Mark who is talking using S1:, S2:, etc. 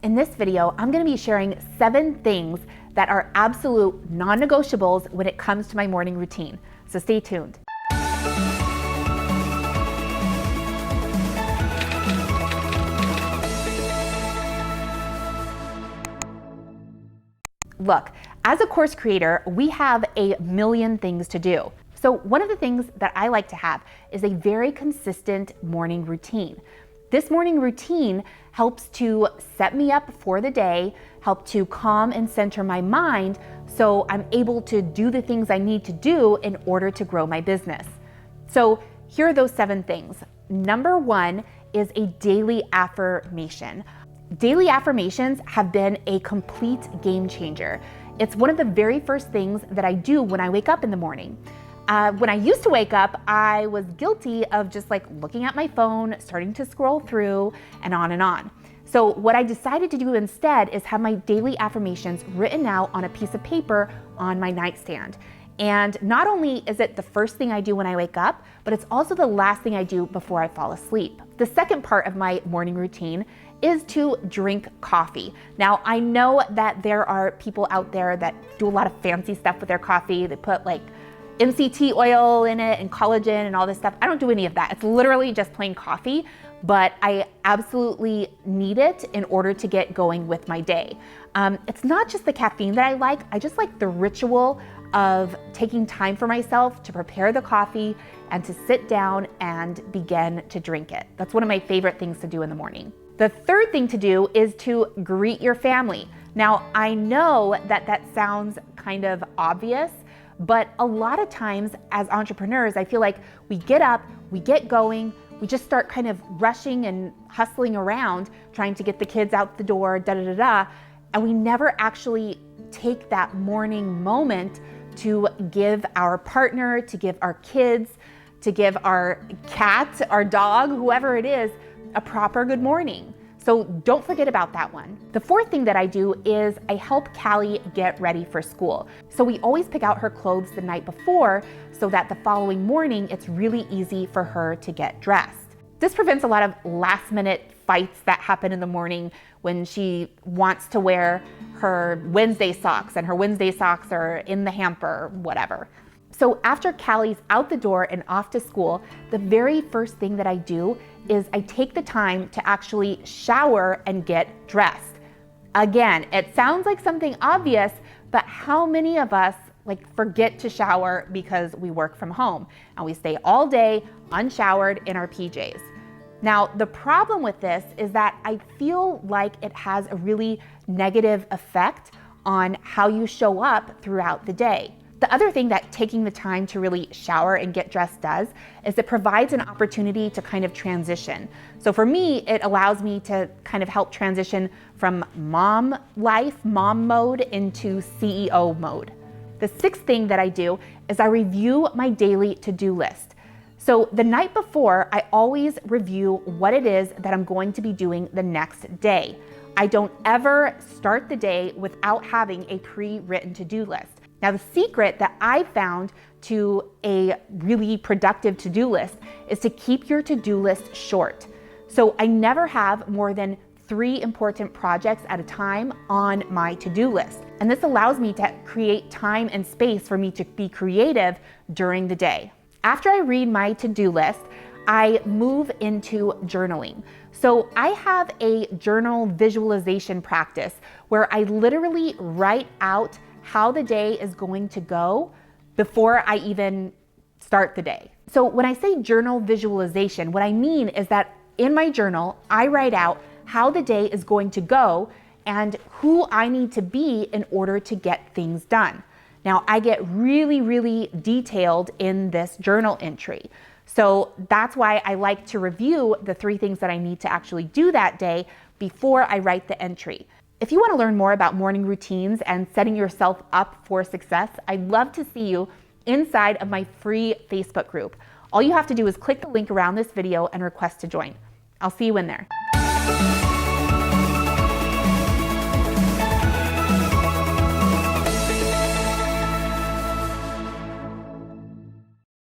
S1: In this video, I'm going to be sharing 7 things that are absolute non-negotiables when it comes to my morning routine. So stay tuned. Look, as a course creator, we have a million things to do. So one of the things that I like to have is a very consistent morning routine. This morning routine helps to set me up for the day, help to calm and center my mind so I'm able to do the things I need to do in order to grow my business. So here are those 7 things. Number 1 is a daily affirmation. Daily affirmations have been a complete game changer. It's one of the very first things that I do when I wake up in the morning. When I used to wake up, I was guilty of just like looking at my phone, starting to scroll through and on and on. So what I decided to do instead is have my daily affirmations written out on a piece of paper on my nightstand. And not only is it the first thing I do when I wake up, but it's also the last thing I do before I fall asleep. The second part of my morning routine is to drink coffee. Now, I know that there are people out there that do a lot of fancy stuff with their coffee. They put like MCT oil in it and collagen and all this stuff. I don't do any of that. It's literally just plain coffee, but I absolutely need it in order to get going with my day. It's not just the caffeine that I like. I just like the ritual of taking time for myself to prepare the coffee and to sit down and begin to drink it. That's one of my favorite things to do in the morning. The third thing to do is to greet your family. Now, I know that that sounds kind of obvious, but a lot of times as entrepreneurs, I feel like we get up, we get going, we just start kind of rushing and hustling around, trying to get the kids out the door, and we never actually take that morning moment to give our partner, to give our kids, to give our cat, our dog, whoever it is, a proper good morning. So don't forget about that one. The fourth thing that I do is I help Callie get ready for school. So we always pick out her clothes the night before so that the following morning it's really easy for her to get dressed. This prevents a lot of last minute fights that happen in the morning when she wants to wear her Wednesday socks and her Wednesday socks are in the hamper, whatever. So after Callie's out the door and off to school, the very first thing that I do is I take the time to actually shower and get dressed. Again, it sounds like something obvious, but how many of us forget to shower because we work from home and we stay all day unshowered in our PJs? Now, the problem with this is that I feel like it has a really negative effect on how you show up throughout the day. The other thing that taking the time to really shower and get dressed does is it provides an opportunity to kind of transition. So for me, it allows me to kind of help transition from mom life, mom mode into CEO mode. The sixth thing that I do is I review my daily to-do list. So the night before, I always review what it is that I'm going to be doing the next day. I don't ever start the day without having a pre-written to-do list. Now, the secret that I found to a really productive to-do list is to keep your to-do list short. So I never have more than 3 important projects at a time on my to-do list. And this allows me to create time and space for me to be creative during the day. After I read my to-do list, I move into journaling. So I have a journal visualization practice where I literally write out how the day is going to go before I even start the day. So when I say journal visualization, what I mean is that in my journal, I write out how the day is going to go and who I need to be in order to get things done. Now, I get really, really detailed in this journal entry. So that's why I like to review the 3 things that I need to actually do that day before I write the entry. If you want to learn more about morning routines and setting yourself up for success, I'd love to see you inside of my free Facebook group. All you have to do is click the link around this video and request to join. I'll see you in there.